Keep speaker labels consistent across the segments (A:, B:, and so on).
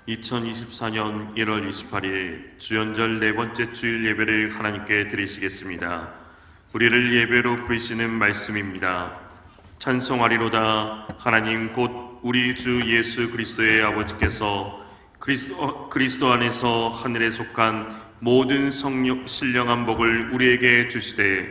A: 2024년 1월 28일 주연절 네 번째 주일 예배를 하나님께 드리시겠습니다. 우리를 예배로 부르시는 말씀입니다. 찬송하리로다. 하나님 곧 우리 주 예수 그리스도의 아버지께서 그리스도 안에서 하늘에 속한 모든 신령한 복을 우리에게 주시되,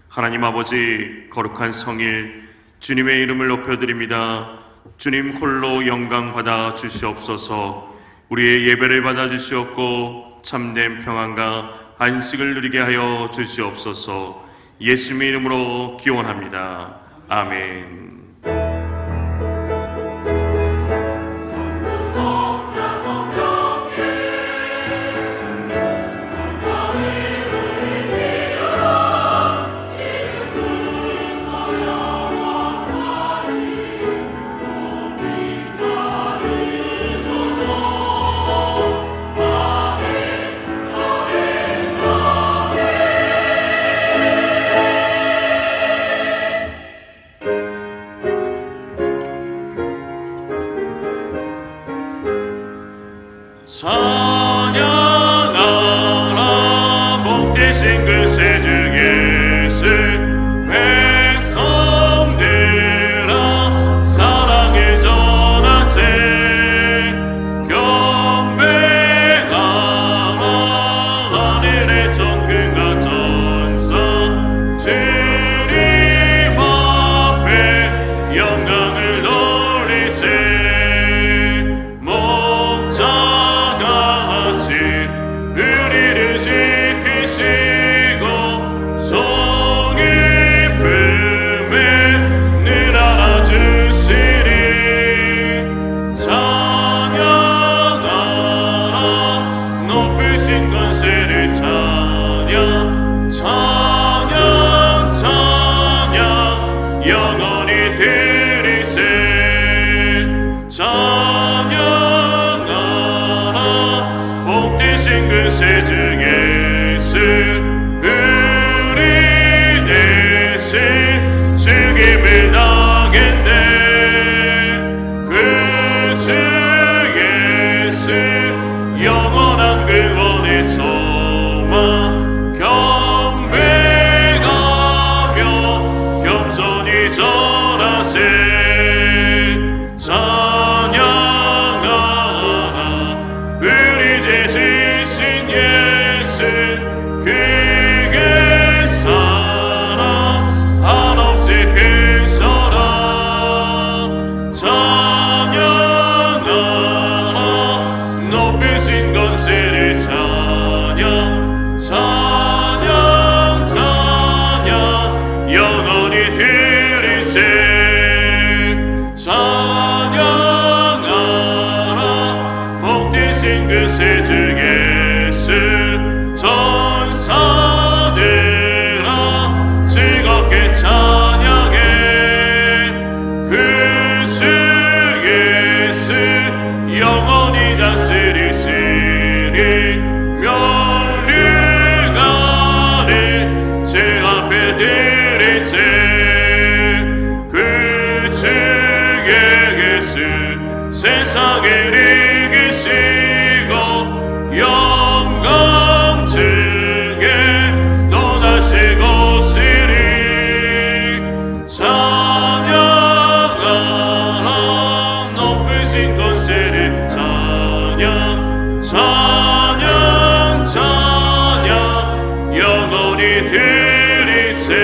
A: 하나님 아버지 거룩한 성일 주님의 이름을 높여드립니다. 주님 홀로 영광 받아 주시옵소서. 우리의 예배를 받아 주시옵고 참된 평안과 안식을 누리게 하여 주시옵소서. 예수님의 이름으로 기원합니다. 아멘. 찬양하라. 복되신 그 세주 예수 백성들아 사랑을 전하세. 경배하라 하늘의 천군과 천사 주님 앞에 영광을 돌리세. 우리를 지키시고 성의 품에 늘 안아주시리. 찬양하라. 높으신 권세를 찬양 찬양 찬양 영원히 드리세. 찬양하라. 복되신 그 세주 예수 우리 대신 죽임을 당했네. 그 주 예수 영원한 구원의 소망 경배하며 겸손히 전하세. 찬양하라. 우리 죄 지신 예수 그게 사랑 한없이 큰 사랑. 찬양하라. 높으신 권세를 찬양 찬양 찬양 영원히 드리세. 찬양하라. 복되신 그 세주 예수 천사들아 즐겁게 찬양해. 그 주 예수 영원히 다스리시니 면류관을 제 앞에 드리세. 그 주 예수 세상을 이기시고 영광 중에 또다시 오시리. 찬양하라. 높으신 권세를 찬양 찬양 찬양 영원히 드리세.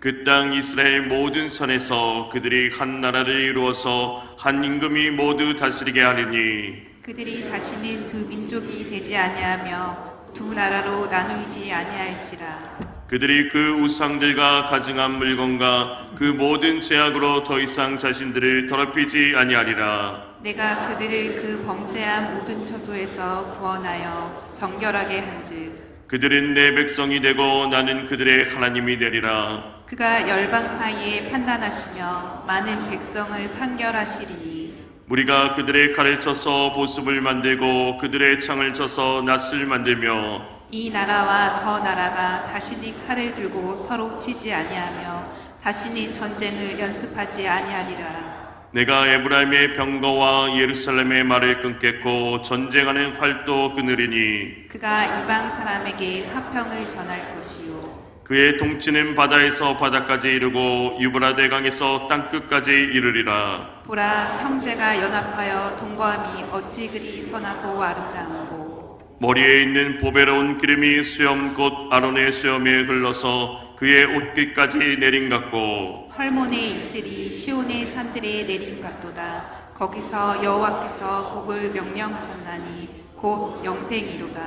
A: 그 땅 이스라엘 모든 산에서 그들이 한 나라를 이루어서 한 임금이 모두 다스리게 하리니,
B: 그들이 다시는 두 민족이 되지 아니하며 두 나라로 나누이지 아니할지라.
A: 그들이 그 우상들과 가증한 물건과 그 모든 죄악으로 더 이상 자신들을 더럽히지 아니하리라.
B: 내가 그들을 그 범죄한 모든 처소에서 구원하여 정결하게 한즉
A: 그들은 내 백성이 되고 나는 그들의 하나님이 되리라.
B: 그가 열방 사이에 판단하시며 많은 백성을 판결하시리니,
A: 우리가 그들의 칼을 쳐서 보습을 만들고 그들의 창을 쳐서 낫을 만들며
B: 이 나라와 저 나라가 다시니 칼을 들고 서로 치지 아니하며 다시니 전쟁을 연습하지 아니하리라.
A: 내가 에브라임의 병거와 예루살렘의 말을 끊겠고 전쟁하는 활도 끊으리니
B: 그가 이방 사람에게 화평을 전할 것이요
A: 그의 통치는 바다에서 바다까지 이르고 유브라데 강에서 땅끝까지 이르리라.
B: 보라, 형제가 연합하여 동거함이 어찌 그리 선하고 아름다운고.
A: 머리에 있는 보배로운 기름이 수염 곧 아론의 수염에 흘러서 그의 옷깃까지 내린 같고
B: 헐몬의 이슬이 시온의 산들에 내린 같도다. 거기서 여호와께서 복을 명령하셨나니 곧 영생이로다.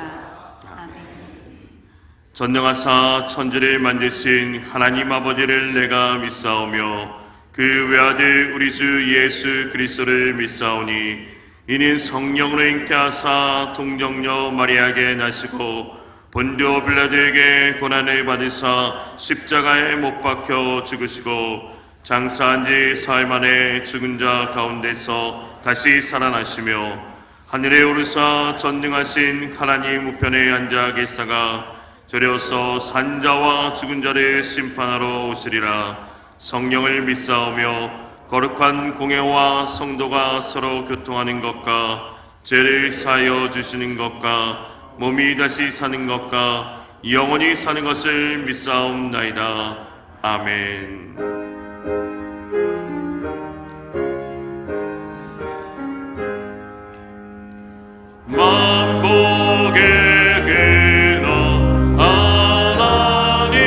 B: 아멘.
A: 전능하사 천지를 만드신 하나님 아버지를 내가 믿사오며 그 외아들 우리 주 예수 그리스도를 믿사오니 이는 성령으로 잉태하사 동정녀 마리아에게 나시고 본디오 빌라도에게 고난을 받으사 십자가에 못 박혀 죽으시고 장사한 지 사흘 만에 죽은 자 가운데서 다시 살아나시며 하늘에 오르사 전능하신 하나님 우편에 앉아 계시다가 저려서 산자와 죽은 자를 심판하러 오시리라. 성령을 믿사오며 거룩한 공회와 성도가 서로 교통하는 것과 죄를 사하여 주시는 것과 몸이 다시 사는 것과 영원히 사는 것을 믿사옵나이다. 아멘. 만복의 근원 하나님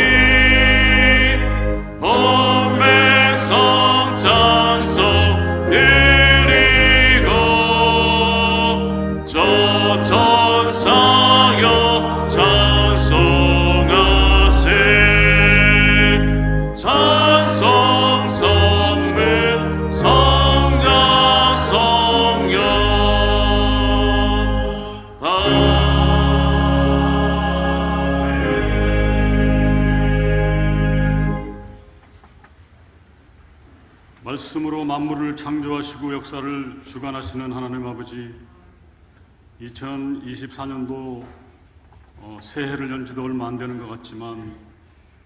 A: 온 백성 찬송 드리고 저 천사여 찬송하세 찬송 성문 성자 성령
C: 말씀으로 만물을 창조하시고 역사를 주관하시는 하나님 아버지, 2024년도 새해를 연 지도 얼마 안 되는 것 같지만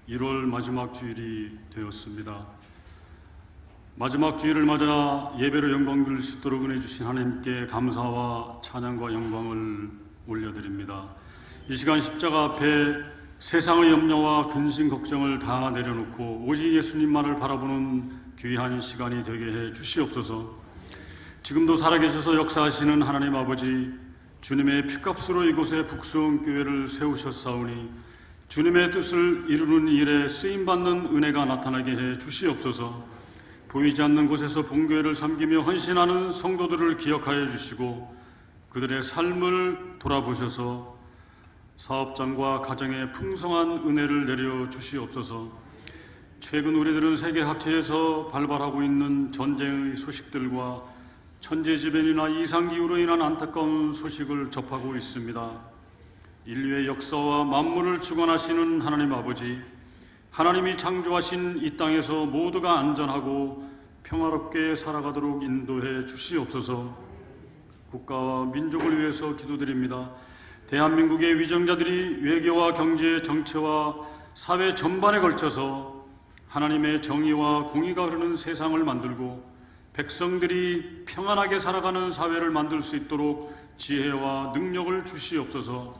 C: 1월 마지막 주일이 되었습니다. 마지막 주일을 맞아 예배로 영광 드릴 수 있도록 은혜 주신 하나님께 감사와 찬양과 영광을 올려드립니다. 이 시간 십자가 앞에 세상의 염려와 근심 걱정을 다 내려놓고 오직 예수님만을 바라보는 귀한 시간이 되게 해 주시옵소서. 지금도 살아계셔서 역사하시는 하나님 아버지, 주님의 피값으로 이곳에 북수원교회를 세우셨사오니 주님의 뜻을 이루는 일에 쓰임받는 은혜가 나타나게 해 주시옵소서. 보이지 않는 곳에서 본교회를 섬기며 헌신하는 성도들을 기억하여 주시고 그들의 삶을 돌아보셔서 사업장과 가정에 풍성한 은혜를 내려 주시옵소서. 최근 우리들은 세계 각지에서 발발하고 있는 전쟁의 소식들과 천재지변이나 이상기후로 인한 안타까운 소식을 접하고 있습니다. 인류의 역사와 만물을 주관하시는 하나님 아버지, 하나님이 창조하신 이 땅에서 모두가 안전하고 평화롭게 살아가도록 인도해 주시옵소서. 국가와 민족을 위해서 기도드립니다. 대한민국의 위정자들이 외교와 경제, 정치와 사회 전반에 걸쳐서 하나님의 정의와 공의가 흐르는 세상을 만들고 백성들이 평안하게 살아가는 사회를 만들 수 있도록 지혜와 능력을 주시옵소서.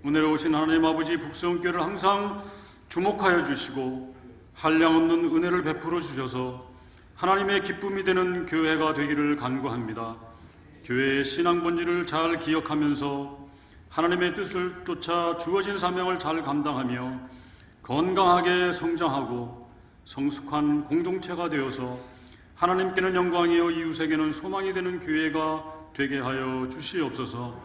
C: 은혜로우신 하나님 아버지, 북성교회를 항상 주목하여 주시고 한량없는 은혜를 베풀어 주셔서 하나님의 기쁨이 되는 교회가 되기를 간구합니다. 교회의 신앙 본질을 잘 기억하면서 하나님의 뜻을 쫓아 주어진 사명을 잘 감당하며 건강하게 성장하고 성숙한 공동체가 되어서 하나님께는 영광이요 이웃에게는 소망이 되는 교회가 되게 하여 주시옵소서.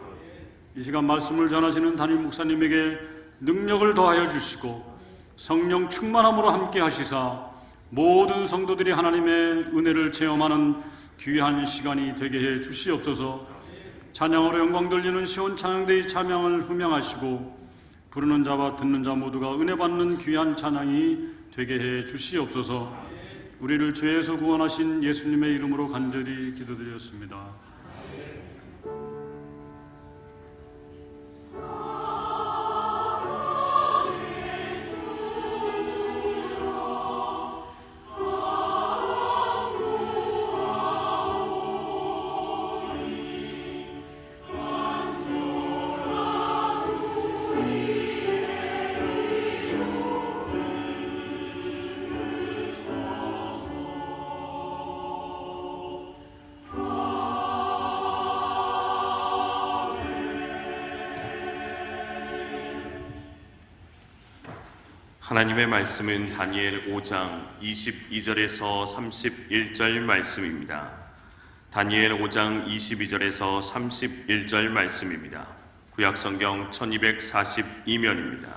C: 이 시간 말씀을 전하시는 담임 목사님에게 능력을 더하여 주시고 성령 충만함으로 함께 하시사 모든 성도들이 하나님의 은혜를 체험하는 귀한 시간이 되게 해 주시옵소서. 찬양으로 영광 돌리는 시온 찬양대의 찬양을 흠양하시고 부르는 자와 듣는 자 모두가 은혜 받는 귀한 찬양이 되게 해 주시옵소서. 우리를 죄에서 구원하신 예수님의 이름으로 간절히 기도드렸습니다.
A: 하나님의 말씀은 다니엘 5장 22절에서 31절 말씀입니다. 다니엘 5장 22절에서 31절 말씀입니다. 구약성경 1242면입니다.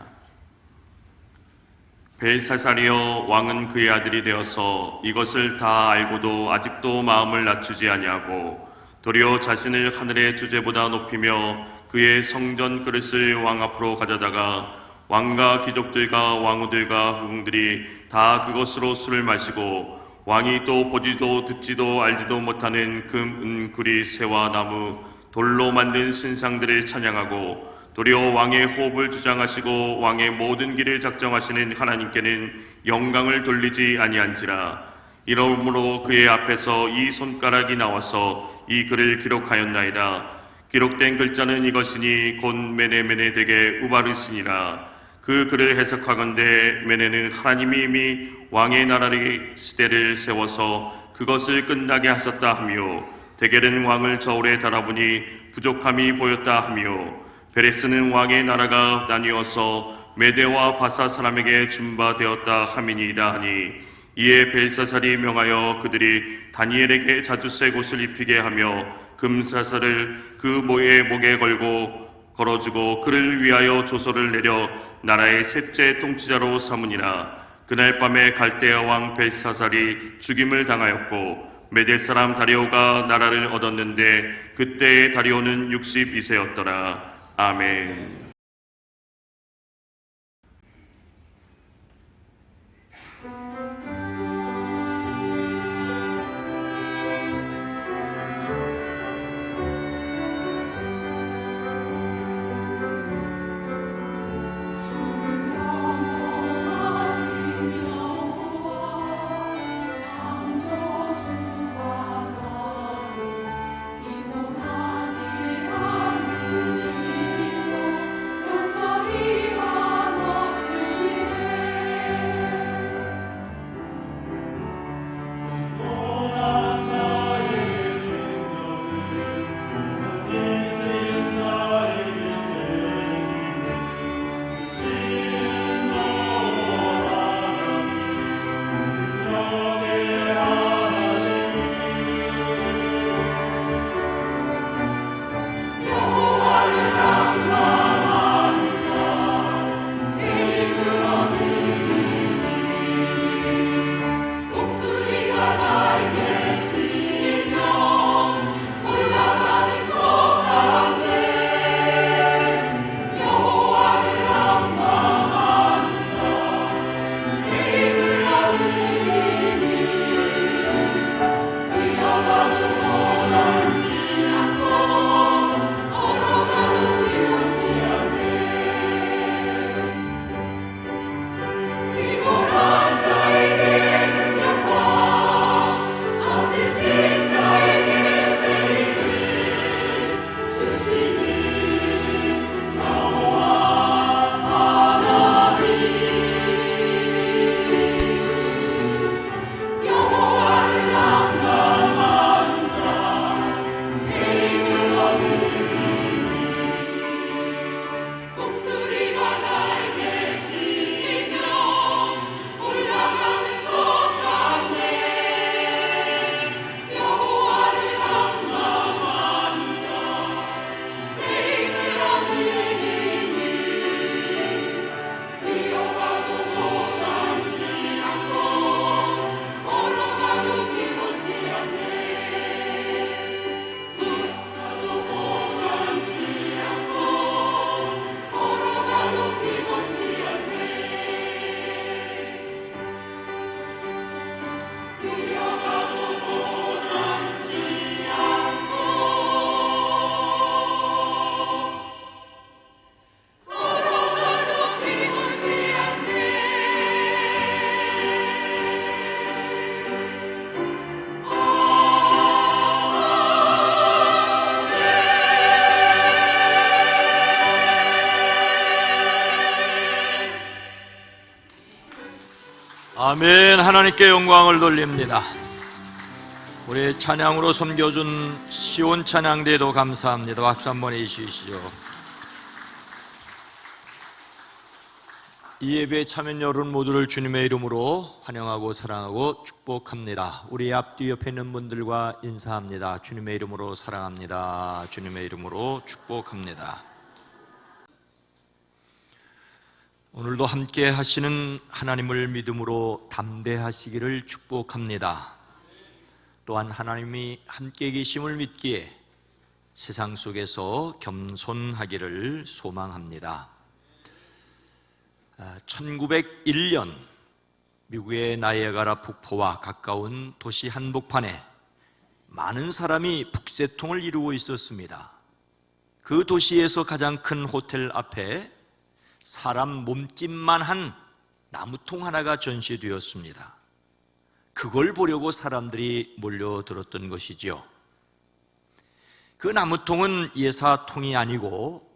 A: 벨사살이여, 왕은 그의 아들이 되어서 이것을 다 알고도 아직도 마음을 낮추지 아니하고 도리어 자신을 하늘의 주제보다 높이며 그의 성전 그릇을 왕 앞으로 가져다가 왕과 귀족들과 왕후들과 후궁들이 다 그것으로 술을 마시고 왕이 또 보지도 듣지도 알지도 못하는 금, 은, 구리, 새와 나무, 돌로 만든 신상들을 찬양하고 도리어 왕의 호흡을 주장하시고 왕의 모든 길을 작정하시는 하나님께는 영광을 돌리지 아니한지라. 이러므로 그의 앞에서 이 손가락이 나와서 이 글을 기록하였나이다. 기록된 글자는 이것이니 곧 메네메네 덱의 우바르시니라. 그 글을 해석하건대 메네는 하나님이 이미 왕의 나라의 시대를 세워서 그것을 끝나게 하셨다 하며, 데겔은 왕을 저울에 달아보니 부족함이 보였다 하며, 베레스는 왕의 나라가 나뉘어서 메대와 바사 사람에게 준바되었다 함이니이다 하니, 이에 벨사살이 명하여 그들이 다니엘에게 자주색 옷을 입히게 하며 금사슬을 그 모의 목에 걸어주고 그를 위하여 조서를 내려 나라의 셋째 통치자로 삼으니라. 그날 밤에 갈대아 왕 벨사살이 죽임을 당하였고 메대 사람 다리오가 나라를 얻었는데 그때의 다리오는 62세였더라. 아멘.
D: 아멘. 하나님께 영광을 돌립니다. 우리 찬양으로 섬겨준 시온 찬양대도 감사합니다. 박수 한번 해주시죠. 이 예배에 참여한 여러분 모두를 주님의 이름으로 환영하고 사랑하고 축복합니다. 우리 앞뒤 옆에 있는 분들과 인사합니다. 주님의 이름으로 사랑합니다. 주님의 이름으로 축복합니다. 오늘도 함께 하시는 하나님을 믿음으로 담대하시기를 축복합니다. 또한 하나님이 함께 계심을 믿기에 세상 속에서 겸손하기를 소망합니다. 1901년 미국의 나이아가라 폭포와 가까운 도시 한복판에 많은 사람이 북새통을 이루고 있었습니다. 그 도시에서 가장 큰 호텔 앞에 사람 몸집만 한 나무통 하나가 전시되었습니다. 그걸 보려고 사람들이 몰려들었던 것이죠. 그 나무통은 예사통이 아니고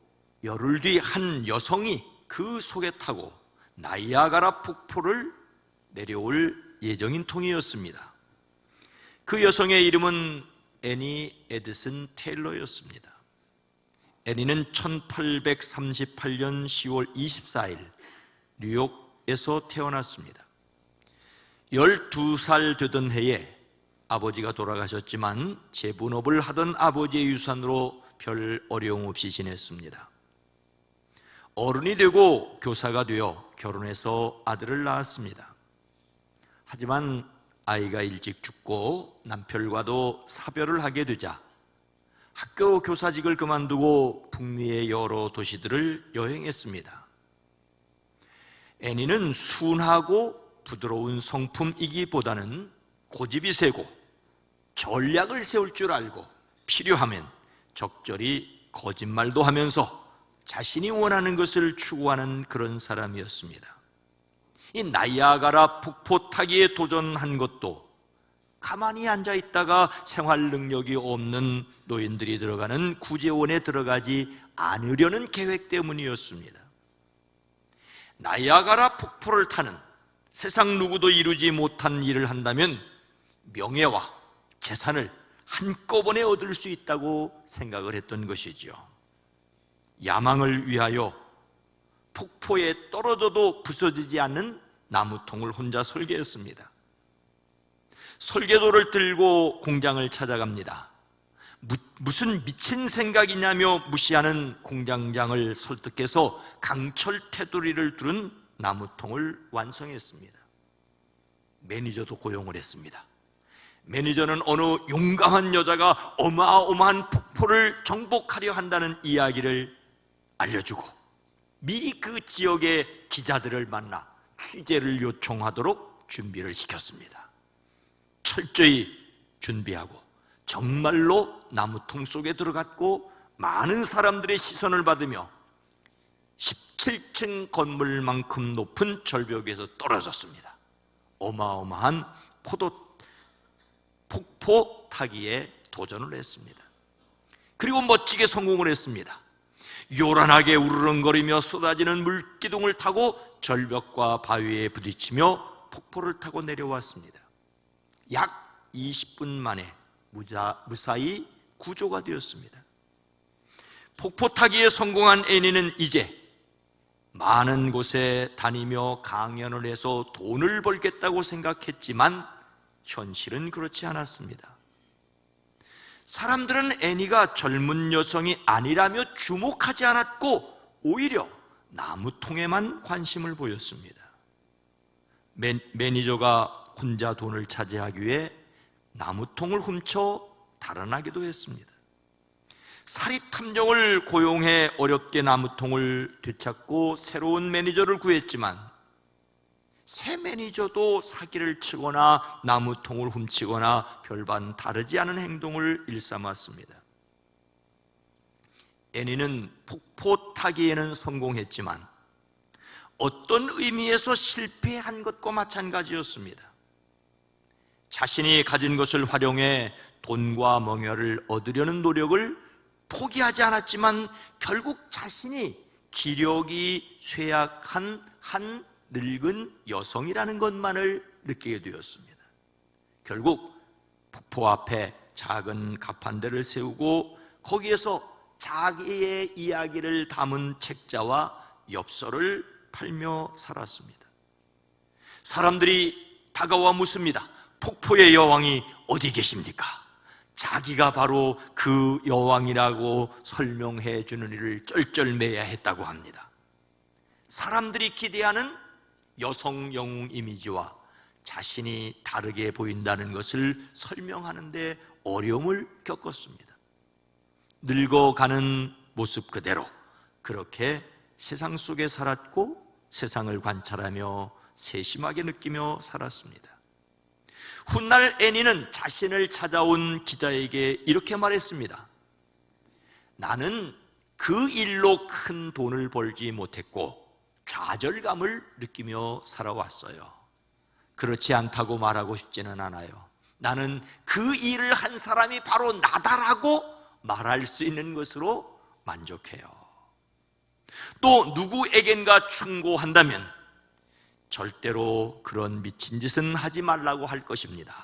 D: 열흘 뒤 한 여성이 그 속에 타고 나이아가라 폭포를 내려올 예정인 통이었습니다. 그 여성의 이름은 애니 에드슨 테일러였습니다. 애니는 1838년 10월 24일 뉴욕에서 태어났습니다. 12살 되던 해에 아버지가 돌아가셨지만 제분업을 하던 아버지의 유산으로 별 어려움 없이 지냈습니다. 어른이 되고 교사가 되어 결혼해서 아들을 낳았습니다. 하지만 아이가 일찍 죽고 남편과도 사별을 하게 되자 학교 교사직을 그만두고 북미의 여러 도시들을 여행했습니다. 애니는 순하고 부드러운 성품이기보다는 고집이 세고 전략을 세울 줄 알고 필요하면 적절히 거짓말도 하면서 자신이 원하는 것을 추구하는 그런 사람이었습니다. 이 나이아가라 폭포 타기에 도전한 것도 가만히 앉아 있다가 생활 능력이 없는 노인들이 들어가는 구제원에 들어가지 않으려는 계획 때문이었습니다. 나이아가라 폭포를 타는 세상 누구도 이루지 못한 일을 한다면 명예와 재산을 한꺼번에 얻을 수 있다고 생각을 했던 것이죠. 야망을 위하여 폭포에 떨어져도 부서지지 않는 나무통을 혼자 설계했습니다. 설계도를 들고 공장을 찾아갑니다. 무슨 미친 생각이냐며 무시하는 공장장을 설득해서 강철 테두리를 두른 나무통을 완성했습니다. 매니저도 고용을 했습니다. 매니저는 어느 용감한 여자가 어마어마한 폭포를 정복하려 한다는 이야기를 알려주고 미리 그 지역의 기자들을 만나 취재를 요청하도록 준비를 시켰습니다. 철저히 준비하고 정말로 나무통 속에 들어갔고 많은 사람들의 시선을 받으며 17층 건물만큼 높은 절벽에서 떨어졌습니다. 어마어마한 폭포 타기에 도전을 했습니다. 그리고 멋지게 성공을 했습니다. 요란하게 우르렁거리며 쏟아지는 물기둥을 타고 절벽과 바위에 부딪히며 폭포를 타고 내려왔습니다. 약 20분 만에 무사히 구조가 되었습니다. 폭포 타기에 성공한 애니는 이제 많은 곳에 다니며 강연을 해서 돈을 벌겠다고 생각했지만 현실은 그렇지 않았습니다. 사람들은 애니가 젊은 여성이 아니라며 주목하지 않았고 오히려 나무통에만 관심을 보였습니다. 매니저가 혼자 돈을 차지하기 위해 나무통을 훔쳐 달아나기도 했습니다. 사립탐정을 고용해 어렵게 나무통을 되찾고 새로운 매니저를 구했지만 새 매니저도 사기를 치거나 나무통을 훔치거나 별반 다르지 않은 행동을 일삼았습니다. 애니는 폭포 타기에는 성공했지만 어떤 의미에서 실패한 것과 마찬가지였습니다. 자신이 가진 것을 활용해 돈과 명예를 얻으려는 노력을 포기하지 않았지만 결국 자신이 기력이 쇠약한 한 늙은 여성이라는 것만을 느끼게 되었습니다. 결국 폭포 앞에 작은 가판대를 세우고 거기에서 자기의 이야기를 담은 책자와 엽서를 팔며 살았습니다. 사람들이 다가와 묻습니다. 폭포의 여왕이 어디 계십니까? 자기가 바로 그 여왕이라고 설명해 주는 일을 쩔쩔매야 했다고 합니다. 사람들이 기대하는 여성 영웅 이미지와 자신이 다르게 보인다는 것을 설명하는데 어려움을 겪었습니다. 늙어가는 모습 그대로 그렇게 세상 속에 살았고 세상을 관찰하며 세심하게 느끼며 살았습니다. 훗날 애니는 자신을 찾아온 기자에게 이렇게 말했습니다. 나는 그 일로 큰 돈을 벌지 못했고 좌절감을 느끼며 살아왔어요. 그렇지 않다고 말하고 싶지는 않아요. 나는 그 일을 한 사람이 바로 나다라고 말할 수 있는 것으로 만족해요. 또 누구에겐가 충고한다면 절대로 그런 미친 짓은 하지 말라고 할 것입니다.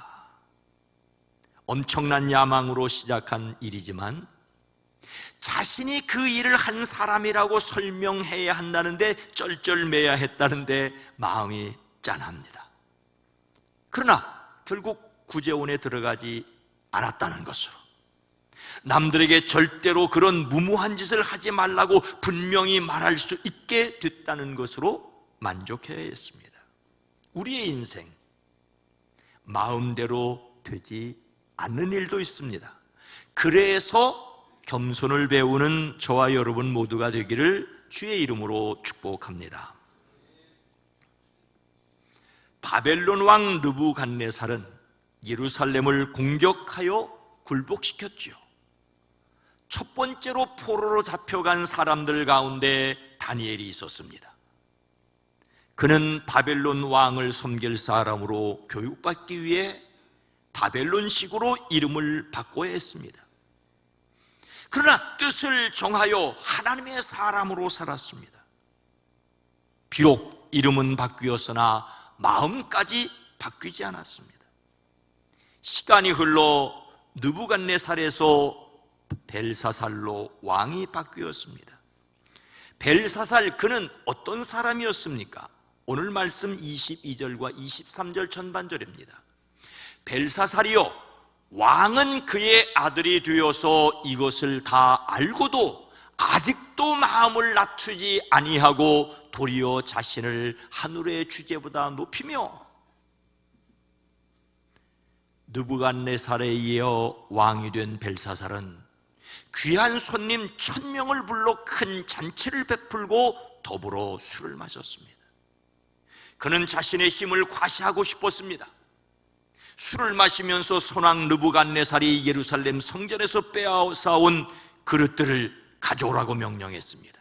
D: 엄청난 야망으로 시작한 일이지만 자신이 그 일을 한 사람이라고 설명해야 한다는데 쩔쩔매야 했다는데 마음이 짠합니다. 그러나 결국 구제원에 들어가지 않았다는 것으로, 남들에게 절대로 그런 무모한 짓을 하지 말라고 분명히 말할 수 있게 됐다는 것으로 만족해야 했습니다. 우리의 인생 마음대로 되지 않는 일도 있습니다. 그래서 겸손을 배우는 저와 여러분 모두가 되기를 주의 이름으로 축복합니다. 바벨론 왕 느부갓네살은 예루살렘을 공격하여 굴복시켰지요. 첫 번째로 포로로 잡혀간 사람들 가운데 다니엘이 있었습니다. 그는 바벨론 왕을 섬길 사람으로 교육받기 위해 바벨론식으로 이름을 바꿔야 했습니다. 그러나 뜻을 정하여 하나님의 사람으로 살았습니다. 비록 이름은 바뀌었으나 마음까지 바뀌지 않았습니다. 시간이 흘러 느부갓네살에서 벨사살로 왕이 바뀌었습니다. 벨사살, 그는 어떤 사람이었습니까? 오늘 말씀 22절과 23절 전반절입니다. 벨사살이요, 왕은 그의 아들이 되어서 이것을 다 알고도 아직도 마음을 낮추지 아니하고 도리어 자신을 하늘의 주제보다 높이며, 느부갓네살에 이어 왕이 된 벨사살은 귀한 손님 1000명을 불러 큰 잔치를 베풀고 더불어 술을 마셨습니다. 그는 자신의 힘을 과시하고 싶었습니다. 술을 마시면서 선왕 느부갓네살이 예루살렘 성전에서 빼앗아온 그릇들을 가져오라고 명령했습니다.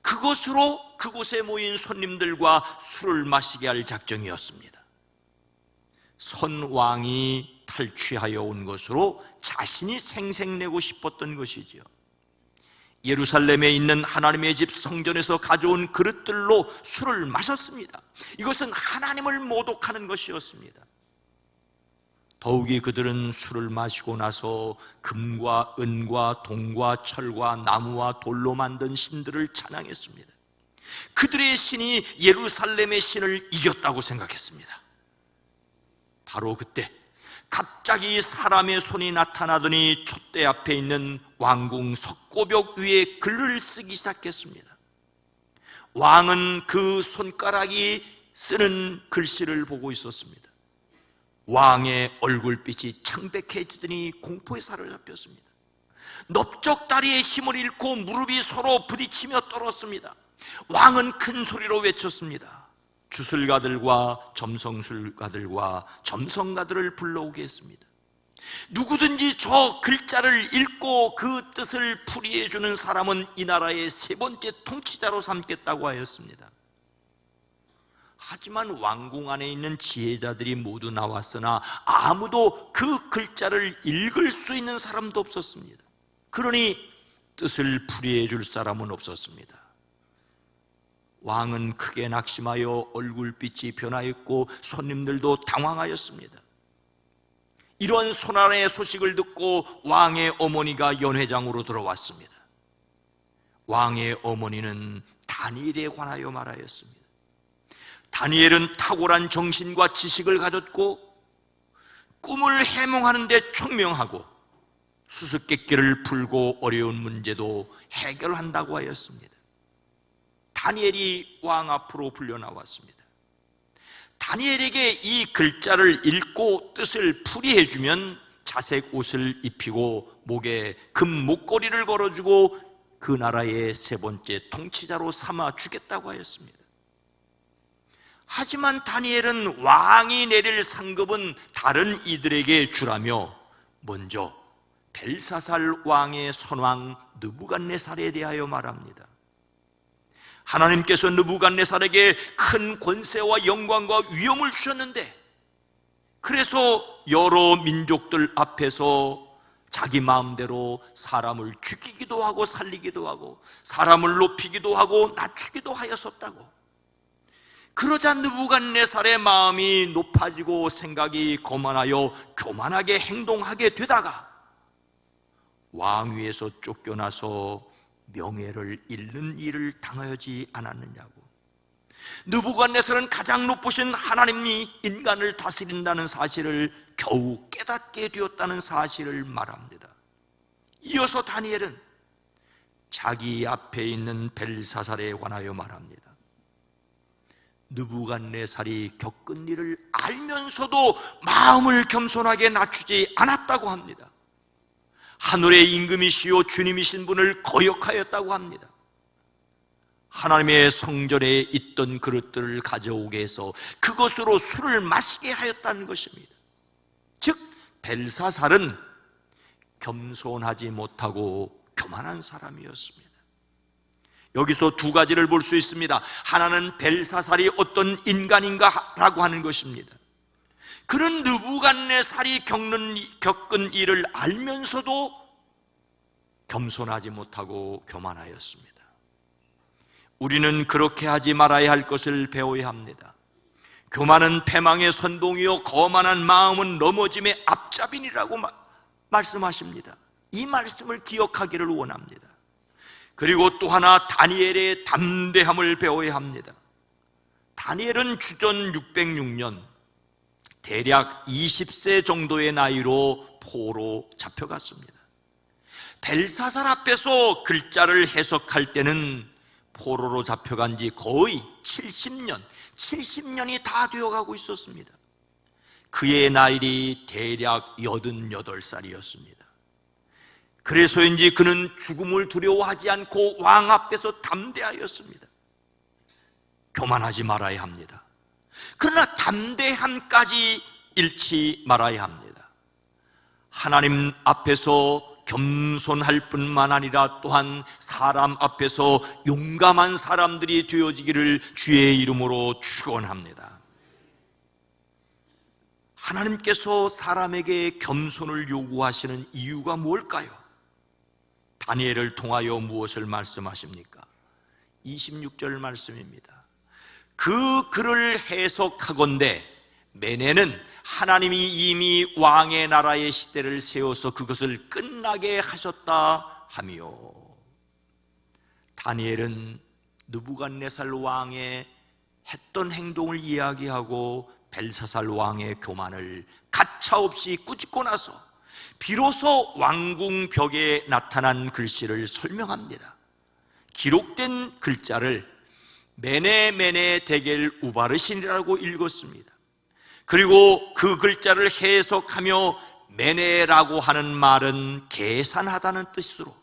D: 그곳에 모인 손님들과 술을 마시게 할 작정이었습니다. 선왕이 탈취하여 온 것으로 자신이 생색내고 싶었던 것이지요. 예루살렘에 있는 하나님의 집 성전에서 가져온 그릇들로 술을 마셨습니다. 이것은 하나님을 모독하는 것이었습니다. 더욱이 그들은 술을 마시고 나서 금과 은과 동과 철과 나무와 돌로 만든 신들을 찬양했습니다. 그들의 신이 예루살렘의 신을 이겼다고 생각했습니다. 바로 그때 갑자기 사람의 손이 나타나더니 촛대 앞에 있는 왕궁 석고벽 위에 글을 쓰기 시작했습니다. 왕은 그 손가락이 쓰는 글씨를 보고 있었습니다. 왕의 얼굴빛이 창백해지더니 공포에 사로잡혔습니다. 넓적다리의 힘을 잃고 무릎이 서로 부딪히며 떨었습니다. 왕은 큰 소리로 외쳤습니다. 주술가들과 점성술가들과 점성가들을 불러오게 했습니다. 누구든지 저 글자를 읽고 그 뜻을 풀이해 주는 사람은 이 나라의 3번째 통치자로 삼겠다고 하였습니다. 하지만 왕궁 안에 있는 지혜자들이 모두 나왔으나 아무도 그 글자를 읽을 수 있는 사람도 없었습니다. 그러니 뜻을 풀이해 줄 사람은 없었습니다. 왕은 크게 낙심하여 얼굴빛이 변하였고 손님들도 당황하였습니다. 이런 소란의 소식을 듣고 왕의 어머니가 연회장으로 들어왔습니다. 왕의 어머니는 다니엘에 관하여 말하였습니다. 다니엘은 탁월한 정신과 지식을 가졌고 꿈을 해몽하는 데 총명하고 수수께끼를 풀고 어려운 문제도 해결한다고 하였습니다. 다니엘이 왕 앞으로 불려 나왔습니다. 다니엘에게 이 글자를 읽고 뜻을 풀이해 주면 자색 옷을 입히고 목에 금 목걸이를 걸어주고 그 나라의 세 번째 통치자로 삼아 주겠다고 하였습니다. 하지만 다니엘은 왕이 내릴 상급은 다른 이들에게 주라며 먼저 벨사살 왕의 선왕 느부갓네살에 대하여 말합니다. 하나님께서 느부갓네살에게 큰 권세와 영광과 위엄을 주셨는데, 그래서 여러 민족들 앞에서 자기 마음대로 사람을 죽이기도 하고 살리기도 하고 사람을 높이기도 하고 낮추기도 하였었다고. 그러자 느부갓네살의 마음이 높아지고 생각이 거만하여 교만하게 행동하게 되다가 왕위에서 쫓겨나서 명예를 잃는 일을 당하지 않았느냐고. 느부갓네살은 가장 높으신 하나님이 인간을 다스린다는 사실을 겨우 깨닫게 되었다는 사실을 말합니다. 이어서 다니엘은 자기 앞에 있는 벨사살에 관하여 말합니다. 느부갓네살이 겪은 일을 알면서도 마음을 겸손하게 낮추지 않았다고 합니다. 하늘의 임금이시요 주님이신 분을 거역하였다고 합니다. 하나님의 성전에 있던 그릇들을 가져오게 해서 그것으로 술을 마시게 하였다는 것입니다. 즉 벨사살은 겸손하지 못하고 교만한 사람이었습니다. 여기서 두 가지를 볼 수 있습니다. 하나는 벨사살이 어떤 인간인가라고 하는 것입니다. 그는 느부갓네살이 겪은 일을 알면서도 겸손하지 못하고 교만하였습니다. 우리는 그렇게 하지 말아야 할 것을 배워야 합니다. 교만은 패망의 선봉이요 거만한 마음은 넘어짐의 앞잡인이라고 말씀하십니다. 이 말씀을 기억하기를 원합니다. 그리고 또 하나 다니엘의 담대함을 배워야 합니다. 다니엘은 주전 606년 대략 20세 정도의 나이로 포로 잡혀갔습니다. 벨사살 앞에서 글자를 해석할 때는 포로로 잡혀간 지 거의 70년이 다 되어가고 있었습니다. 그의 나이이 대략 88살이었습니다. 그래서인지 그는 죽음을 두려워하지 않고 왕 앞에서 담대하였습니다. 교만하지 말아야 합니다. 그러나 담대함까지 잃지 말아야 합니다. 하나님 앞에서 겸손할 뿐만 아니라 또한 사람 앞에서 용감한 사람들이 되어지기를 주의 이름으로 축원합니다. 하나님께서 사람에게 겸손을 요구하시는 이유가 뭘까요? 다니엘을 통하여 무엇을 말씀하십니까? 26절 말씀입니다. 그 글을 해석하건대 매네는 하나님이 이미 왕의 나라의 시대를 세워서 그것을 끝나게 하셨다 하며, 다니엘은 느부갓네살 왕의 했던 행동을 이야기하고 벨사살 왕의 교만을 가차없이 꾸짖고 나서 비로소 왕궁 벽에 나타난 글씨를 설명합니다. 기록된 글자를 메네 데겔 우바르신이라고 읽었습니다. 그리고 그 글자를 해석하며 메네라고 하는 말은 계산하다는 뜻으로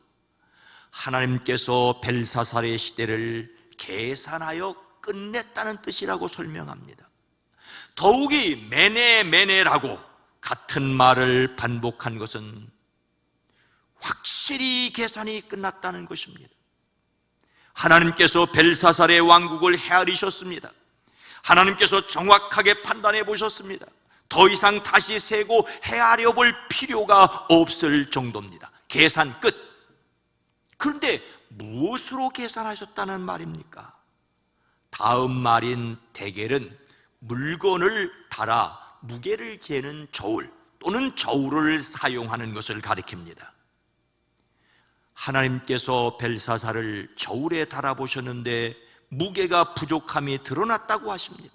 D: 하나님께서 벨사살의 시대를 계산하여 끝냈다는 뜻이라고 설명합니다. 더욱이 메네라고 같은 말을 반복한 것은 확실히 계산이 끝났다는 것입니다. 하나님께서 벨사살의 왕국을 헤아리셨습니다. 하나님께서 정확하게 판단해 보셨습니다. 더 이상 다시 세고 헤아려 볼 필요가 없을 정도입니다. 계산 끝. 그런데 무엇으로 계산하셨다는 말입니까? 다음 말인 데겔은 물건을 달아 무게를 재는 저울 또는 저울을 사용하는 것을 가리킵니다. 하나님께서 벨사살을 저울에 달아보셨는데 무게가 부족함이 드러났다고 하십니다.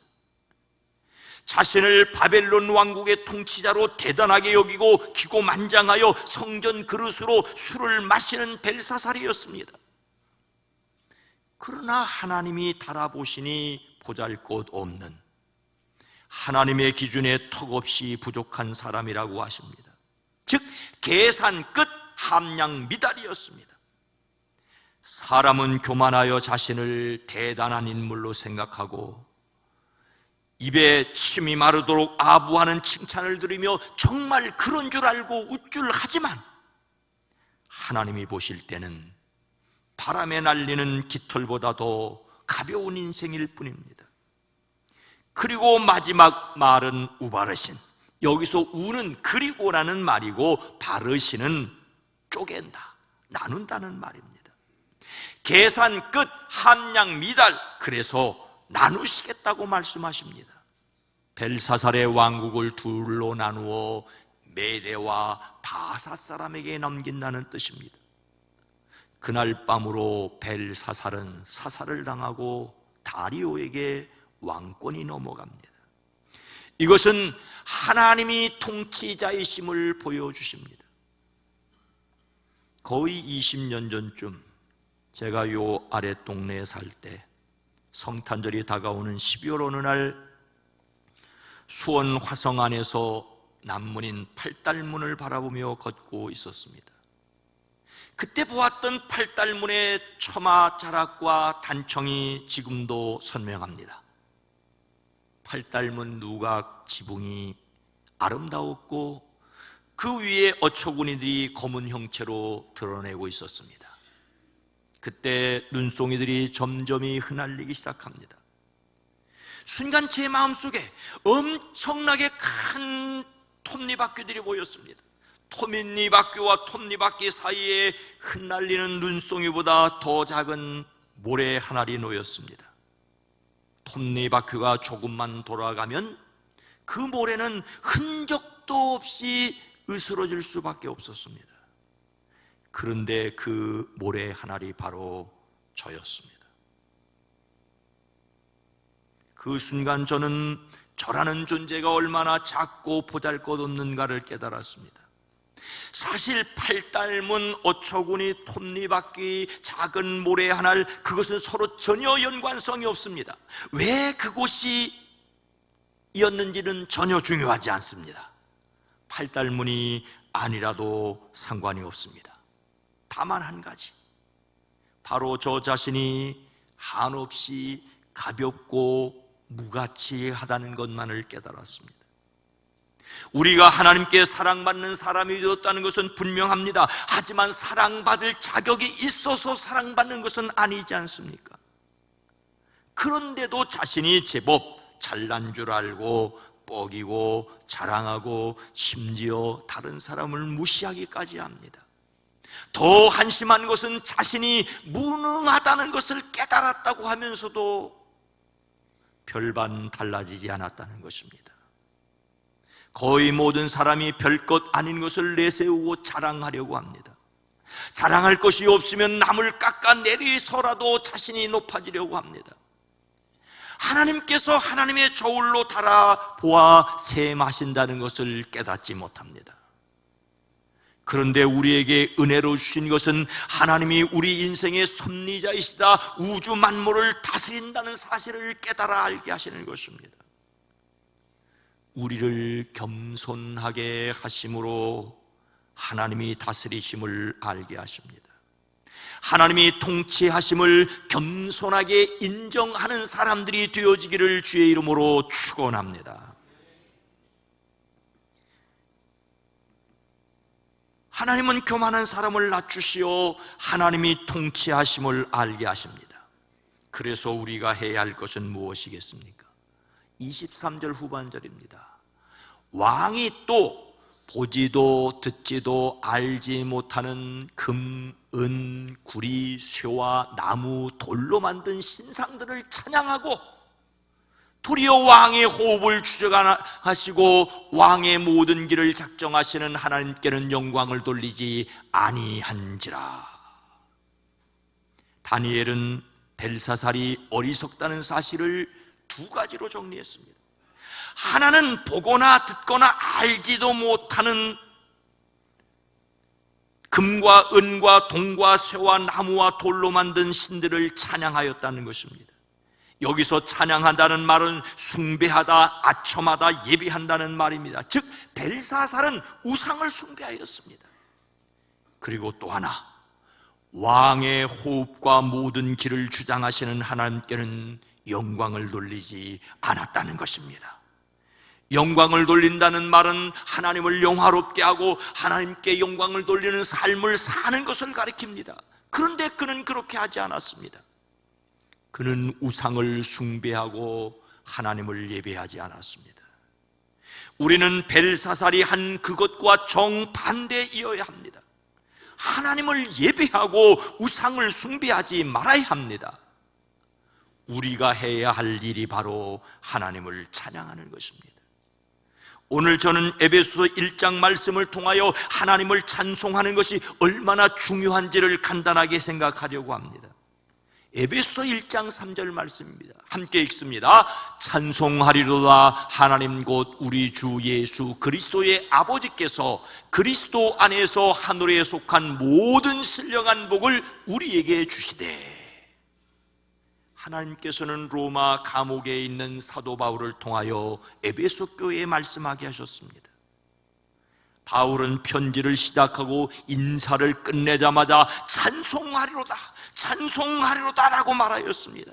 D: 자신을 바벨론 왕국의 통치자로 대단하게 여기고 기고만장하여 성전 그릇으로 술을 마시는 벨사살이었습니다. 그러나 하나님이 달아보시니 보잘것없는, 하나님의 기준에 턱없이 부족한 사람이라고 하십니다. 즉 계산 끝 함량 미달이었습니다. 사람은 교만하여 자신을 대단한 인물로 생각하고 입에 침이 마르도록 아부하는 칭찬을 들으며 정말 그런 줄 알고 웃줄 하지만 하나님이 보실 때는 바람에 날리는 깃털보다 더 가벼운 인생일 뿐입니다. 그리고 마지막 말은 우바르신, 여기서 우는 그리고라는 말이고 바르신은 쪼갠다, 나눈다는 말입니다. 계산 끝 함량 미달, 그래서 나누시겠다고 말씀하십니다. 벨사살의 왕국을 둘로 나누어 메대와 바사 사람에게 넘긴다는 뜻입니다. 그날 밤으로 벨사살은 사살을 당하고 다리오에게 왕권이 넘어갑니다. 이것은 하나님이 통치자이심을 보여주십니다. 거의 20년 전쯤 제가 요 아래 동네에 살 때 성탄절이 다가오는 12월 어느 날 수원 화성 안에서 남문인 팔달문을 바라보며 걷고 있었습니다. 그때 보았던 팔달문의 처마 자락과 단청이 지금도 선명합니다. 팔달문 누각 지붕이 아름다웠고 그 위에 어처구니들이 검은 형체로 드러내고 있었습니다. 그때 눈송이들이 점점이 흩날리기 시작합니다. 순간 제 마음속에 엄청나게 큰 톱니바퀴들이 보였습니다. 톱니바퀴와 톱니바퀴 사이에 흩날리는 눈송이보다 더 작은 모래 한 알이 놓였습니다. 톱니바퀴가 조금만 돌아가면 그 모래는 흔적도 없이 으스러질 수밖에 없었습니다. 그런데 그 모래 한 알이 바로 저였습니다. 그 순간 저는 저라는 존재가 얼마나 작고 보잘것없는가를 깨달았습니다. 사실 팔달문, 어처구니, 톱니바퀴, 작은 모래 한 알, 그것은 서로 전혀 연관성이 없습니다. 왜 그곳이 이었는지는 전혀 중요하지 않습니다. 팔달문이 아니라도 상관이 없습니다. 다만 한 가지, 바로 저 자신이 한없이 가볍고 무가치하다는 것만을 깨달았습니다. 우리가 하나님께 사랑받는 사람이 되었다는 것은 분명합니다. 하지만 사랑받을 자격이 있어서 사랑받는 것은 아니지 않습니까? 그런데도 자신이 제법 잘난 줄 알고 뻐기고 자랑하고 심지어 다른 사람을 무시하기까지 합니다. 더 한심한 것은 자신이 무능하다는 것을 깨달았다고 하면서도 별반 달라지지 않았다는 것입니다. 거의 모든 사람이 별것 아닌 것을 내세우고 자랑하려고 합니다. 자랑할 것이 없으면 남을 깎아내리서라도 자신이 높아지려고 합니다. 하나님께서 하나님의 저울로 달아보아 셈하신다는 것을 깨닫지 못합니다. 그런데 우리에게 은혜로 주신 것은 하나님이 우리 인생의 섭리자이시다, 우주 만물을 다스린다는 사실을 깨달아 알게 하시는 것입니다. 우리를 겸손하게 하심으로 하나님이 다스리심을 알게 하십니다. 하나님이 통치하심을 겸손하게 인정하는 사람들이 되어지기를 주의 이름으로 축원합니다. 하나님은 교만한 사람을 낮추시어 하나님이 통치하심을 알게 하십니다. 그래서 우리가 해야 할 것은 무엇이겠습니까? 23절 후반절입니다. 왕이 또 보지도 듣지도 알지 못하는 금, 은, 구리, 쇠와 나무, 돌로 만든 신상들을 찬양하고 도리어 왕의 호흡을 추적하시고 왕의 모든 길을 작정하시는 하나님께는 영광을 돌리지 아니한지라. 다니엘은 벨사살이 어리석다는 사실을 두 가지로 정리했습니다. 하나는 보거나 듣거나 알지도 못하는 금과 은과 동과 쇠와 나무와 돌로 만든 신들을 찬양하였다는 것입니다. 여기서 찬양한다는 말은 숭배하다, 아첨하다, 예비한다는 말입니다. 즉 벨사살은 우상을 숭배하였습니다. 그리고 또 하나, 왕의 호흡과 모든 길을 주장하시는 하나님께는 영광을 돌리지 않았다는 것입니다. 영광을 돌린다는 말은 하나님을 영화롭게 하고 하나님께 영광을 돌리는 삶을 사는 것을 가리킵니다. 그런데 그는 그렇게 하지 않았습니다. 그는 우상을 숭배하고 하나님을 예배하지 않았습니다. 우리는 벨사살이 한 그것과 정반대이어야 합니다. 하나님을 예배하고 우상을 숭배하지 말아야 합니다. 우리가 해야 할 일이 바로 하나님을 찬양하는 것입니다. 오늘 저는 에베소서 1장 말씀을 통하여 하나님을 찬송하는 것이 얼마나 중요한지를 간단하게 생각하려고 합니다. 에베소서 1장 3절 말씀입니다. 함께 읽습니다. 찬송하리로다 하나님 곧 우리 주 예수 그리스도의 아버지께서 그리스도 안에서 하늘에 속한 모든 신령한 복을 우리에게 주시되. 하나님께서는 로마 감옥에 있는 사도 바울을 통하여 에베소 교회에 말씀하게 하셨습니다. 바울은 편지를 시작하고 인사를 끝내자마자 찬송하리로다, 찬송하리로다 라고 말하였습니다.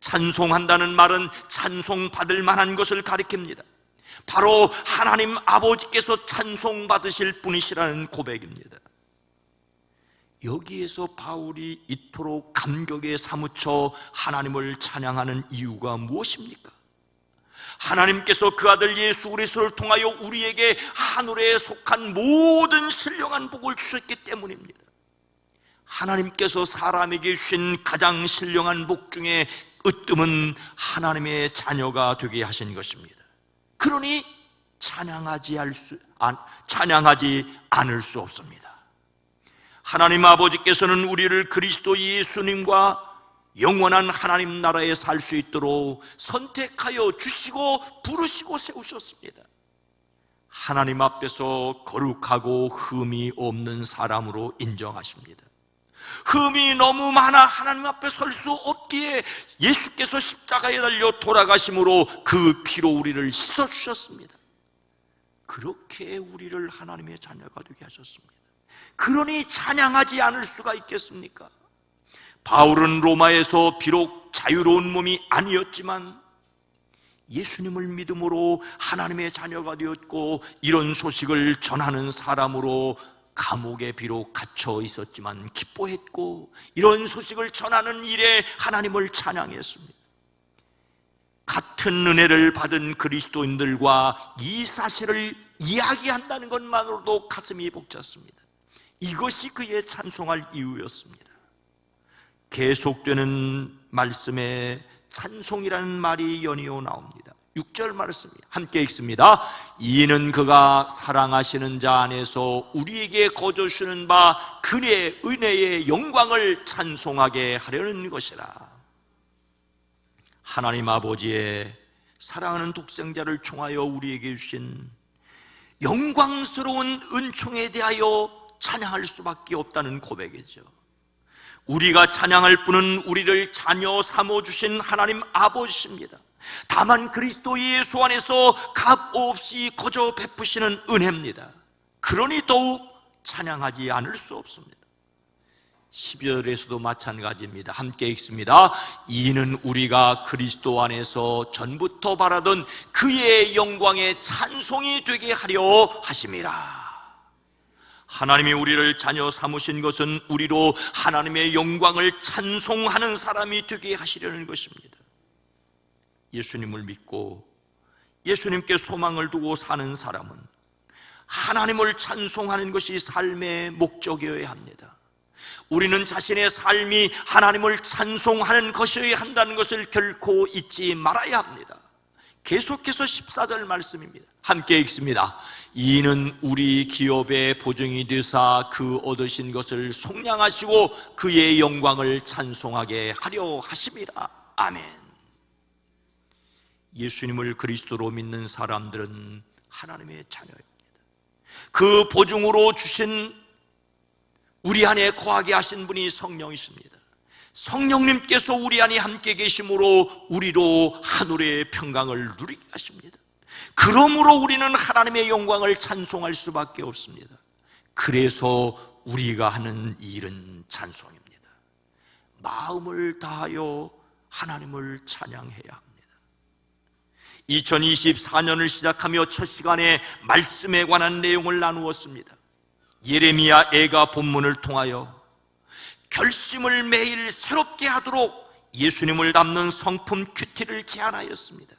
D: 찬송한다는 말은 찬송받을 만한 것을 가리킵니다. 바로 하나님 아버지께서 찬송받으실 분이시라는 고백입니다. 여기에서 바울이 이토록 감격에 사무쳐 하나님을 찬양하는 이유가 무엇입니까? 하나님께서 그 아들 예수 그리스도를 통하여 우리에게 하늘에 속한 모든 신령한 복을 주셨기 때문입니다. 하나님께서 사람에게 주신 가장 신령한 복 중에 으뜸은 하나님의 자녀가 되게 하신 것입니다. 그러니 찬양하지 않을 수 없습니다. 하나님 아버지께서는 우리를 그리스도 예수님과 영원한 하나님 나라에 살 수 있도록 선택하여 주시고 부르시고 세우셨습니다. 하나님 앞에서 거룩하고 흠이 없는 사람으로 인정하십니다. 흠이 너무 많아 하나님 앞에 설 수 없기에 예수께서 십자가에 달려 돌아가심으로 그 피로 우리를 씻어주셨습니다. 그렇게 우리를 하나님의 자녀가 되게 하셨습니다. 그러니 찬양하지 않을 수가 있겠습니까? 바울은 로마에서 비록 자유로운 몸이 아니었지만 예수님을 믿음으로 하나님의 자녀가 되었고 이런 소식을 전하는 사람으로 감옥에 비록 갇혀 있었지만 기뻐했고 이런 소식을 전하는 일에 하나님을 찬양했습니다. 같은 은혜를 받은 그리스도인들과 이 사실을 이야기한다는 것만으로도 가슴이 벅찼습니다. 이것이 그의 찬송할 이유였습니다. 계속되는 말씀에 찬송이라는 말이 연이어 나옵니다. 6절 말씀입니다. 함께 읽습니다. 이는 그가 사랑하시는 자 안에서 우리에게 거저 주는 바 그의 은혜의 영광을 찬송하게 하려는 것이라. 하나님 아버지의 사랑하는 독생자를 통하여 우리에게 주신 영광스러운 은총에 대하여 찬양할 수밖에 없다는 고백이죠. 우리가 찬양할 분은 우리를 자녀 삼아주신 하나님 아버지십니다. 다만 그리스도 예수 안에서 값없이 거저 베푸시는 은혜입니다. 그러니 더욱 찬양하지 않을 수 없습니다. 12절에서도 마찬가지입니다. 함께 읽습니다. 이는 우리가 그리스도 안에서 전부터 바라던 그의 영광의 찬송이 되게 하려 하심이라. 하나님이 우리를 자녀 삼으신 것은 우리로 하나님의 영광을 찬송하는 사람이 되게 하시려는 것입니다. 예수님을 믿고 예수님께 소망을 두고 사는 사람은 하나님을 찬송하는 것이 삶의 목적이어야 합니다. 우리는 자신의 삶이 하나님을 찬송하는 것이어야 한다는 것을 결코 잊지 말아야 합니다. 계속해서 14절 말씀입니다. 함께 읽습니다. 이는 우리 기업의 보증이 되사 그 얻으신 것을 속량하시고 그의 영광을 찬송하게 하려 하심이라. 아멘. 예수님을 그리스도로 믿는 사람들은 하나님의 자녀입니다. 그 보증으로 주신 우리 안에 거하게 하신 분이 성령이십니다. 성령님께서 우리 안에 함께 계심으로 우리로 하늘의 평강을 누리게 하십니다. 그러므로 우리는 하나님의 영광을 찬송할 수밖에 없습니다. 그래서 우리가 하는 일은 찬송입니다. 마음을 다하여 하나님을 찬양해야 합니다. 2024년을 시작하며 첫 시간에 말씀에 관한 내용을 나누었습니다. 예레미야 애가 본문을 통하여 결심을 매일 새롭게 하도록 예수님을 담는 성품 큐티를 제안하였습니다.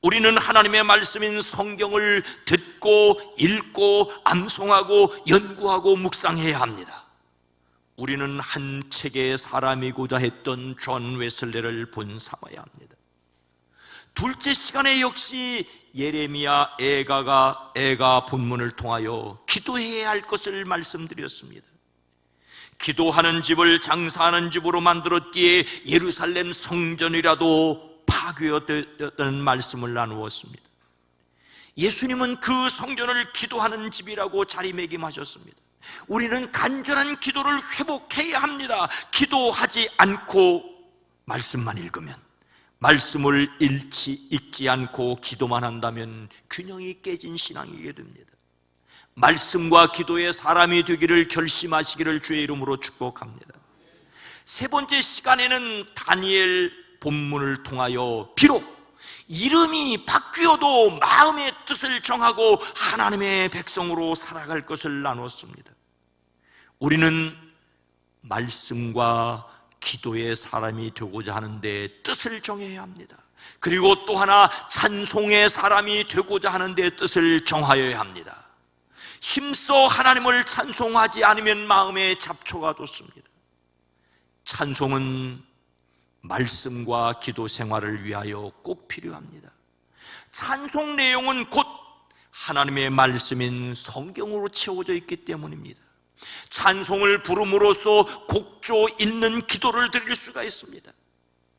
D: 우리는 하나님의 말씀인 성경을 듣고 읽고 암송하고 연구하고 묵상해야 합니다. 우리는 한 책의 사람이고자 했던 존 웨슬레를 본삼아야 합니다. 둘째 시간에 역시 예레미야 애가 본문을 통하여 기도해야 할 것을 말씀드렸습니다. 기도하는 집을 장사하는 집으로 만들었기에 예루살렘 성전이라도 파괴되었다는 말씀을 나누었습니다. 예수님은 그 성전을 기도하는 집이라고 자리매김하셨습니다. 우리는 간절한 기도를 회복해야 합니다. 기도하지 않고 말씀만 읽으면, 말씀을 읽지 않고 기도만 한다면 균형이 깨진 신앙이게 됩니다. 말씀과 기도의 사람이 되기를 결심하시기를 주의 이름으로 축복합니다. 세 번째 시간에는 다니엘 본문을 통하여 비록 이름이 바뀌어도 마음의 뜻을 정하고 하나님의 백성으로 살아갈 것을 나눴습니다. 우리는 말씀과 기도의 사람이 되고자 하는데 뜻을 정해야 합니다. 그리고 또 하나 찬송의 사람이 되고자 하는데 뜻을 정하여야 합니다. 힘써 하나님을 찬송하지 않으면 마음에 잡초가 돋습니다. 찬송은 말씀과 기도 생활을 위하여 꼭 필요합니다. 찬송 내용은 곧 하나님의 말씀인 성경으로 채워져 있기 때문입니다. 찬송을 부름으로써 곡조 있는 기도를 드릴 수가 있습니다.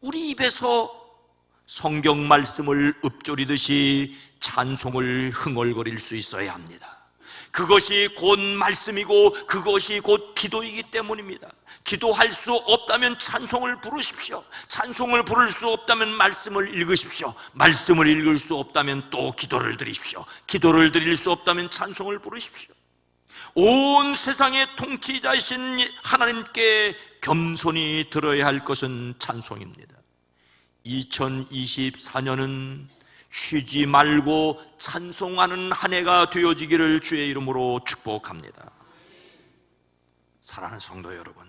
D: 우리 입에서 성경 말씀을 읊조리듯이 찬송을 흥얼거릴 수 있어야 합니다. 그것이 곧 말씀이고 그것이 곧 기도이기 때문입니다. 기도할 수 없다면 찬송을 부르십시오. 찬송을 부를 수 없다면 말씀을 읽으십시오. 말씀을 읽을 수 없다면 또 기도를 드리십시오. 기도를 드릴 수 없다면 찬송을 부르십시오. 온 세상의 통치자이신 하나님께 겸손히 들어야 할 것은 찬송입니다. 2024년은 쉬지 말고 찬송하는 한 해가 되어지기를 주의 이름으로 축복합니다. 사랑하는 성도 여러분,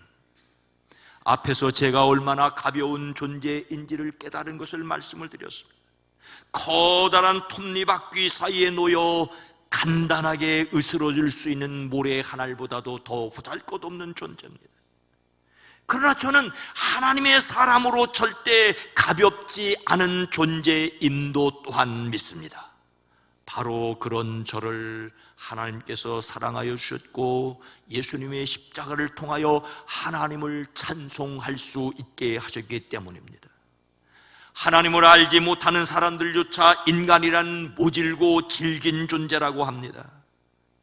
D: 앞에서 제가 얼마나 가벼운 존재인지를 깨달은 것을 말씀을 드렸습니다. 커다란 톱니바퀴 사이에 놓여 간단하게 으스러질 수 있는 모래 한 알보다도 더 보잘것없는 존재입니다. 그러나 저는 하나님의 사람으로 절대 가볍지 않은 존재임도 또한 믿습니다. 바로 그런 저를 하나님께서 사랑하여 주셨고 예수님의 십자가를 통하여 하나님을 찬송할 수 있게 하셨기 때문입니다. 하나님을 알지 못하는 사람들조차 인간이란 모질고 질긴 존재라고 합니다.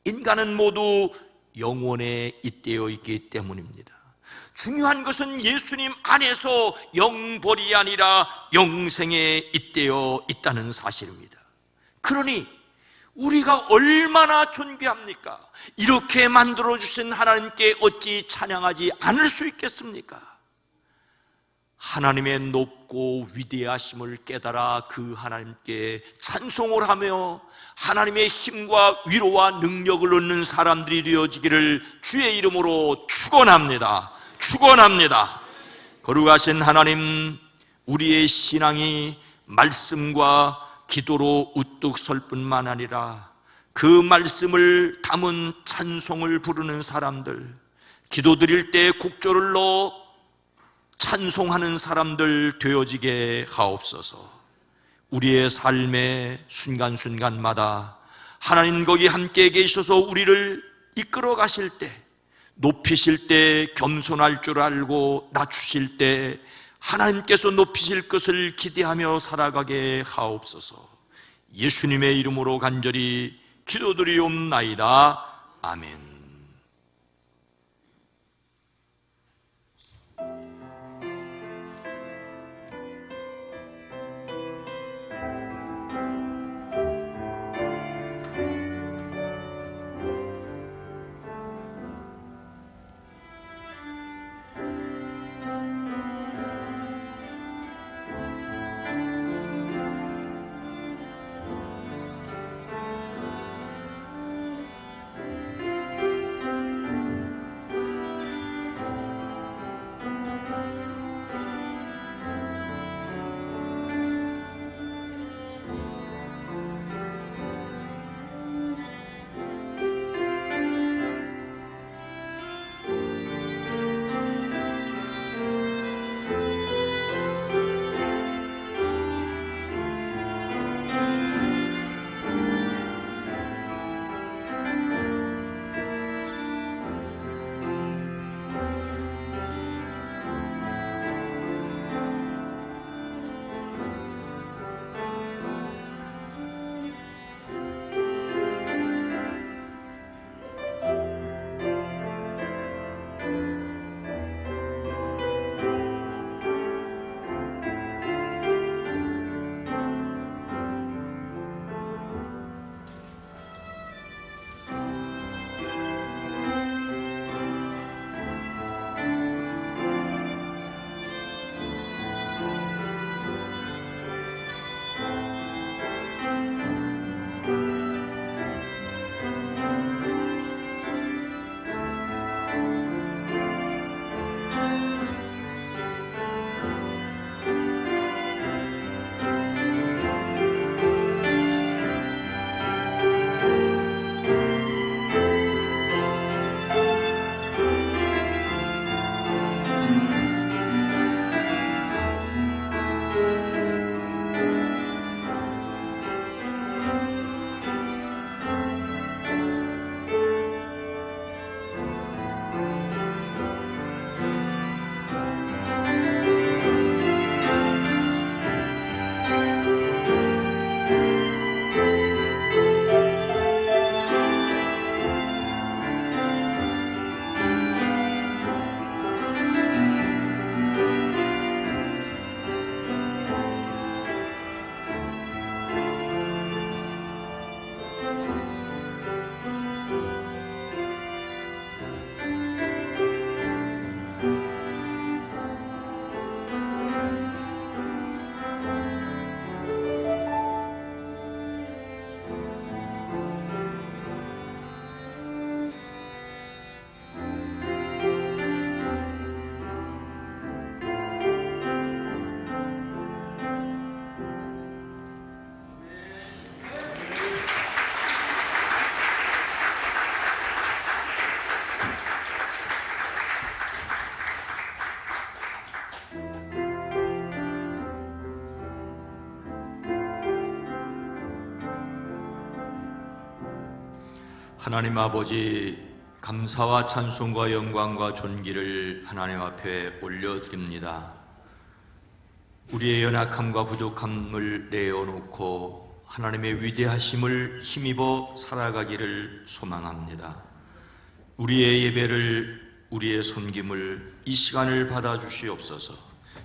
D: 인간은 모두 영원에 잇대어 있기 때문입니다. 중요한 것은 예수님 안에서 영벌이 아니라 영생에 잇대어 있다는 사실입니다. 그러니 우리가 얼마나 존귀합니까? 이렇게 만들어주신 하나님께 어찌 찬양하지 않을 수 있겠습니까? 하나님의 높고 위대하심을 깨달아 그 하나님께 찬송을 하며 하나님의 힘과 위로와 능력을 얻는 사람들이 되어지기를 주의 이름으로 축원합니다. 축원합니다. 거룩하신 하나님, 우리의 신앙이 말씀과 기도로 우뚝 설 뿐만 아니라 그 말씀을 담은 찬송을 부르는 사람들, 기도 드릴 때 곡조를 넣어 찬송하는 사람들 되어지게 하옵소서. 우리의 삶의 순간순간마다 하나님 거기 함께 계셔서 우리를 이끌어 가실 때, 높이실 때 겸손할 줄 알고 낮추실 때 하나님께서 높이실 것을 기대하며 살아가게 하옵소서. 예수님의 이름으로 간절히 기도드리옵나이다. 아멘. 하나님 아버지, 감사와 찬송과 영광과 존귀를 하나님 앞에 올려드립니다. 우리의 연약함과 부족함을 내어놓고 하나님의 위대하심을 힘입어 살아가기를 소망합니다. 우리의 예배를, 우리의 섬김을, 이 시간을 받아주시옵소서.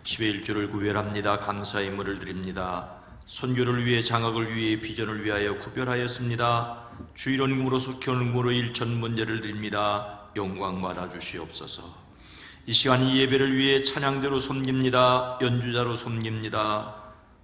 D: 10의 1조를 구별합니다. 감사의 물을 드립니다. 선교를 위해, 장학을 위해, 비전을 위하여 구별하였습니다. 주일원금으로, 속현금으로 일천문제를 드립니다. 영광 받아주시옵소서. 이 시간 이 예배를 위해 찬양대로 섬깁니다. 연주자로 섬깁니다.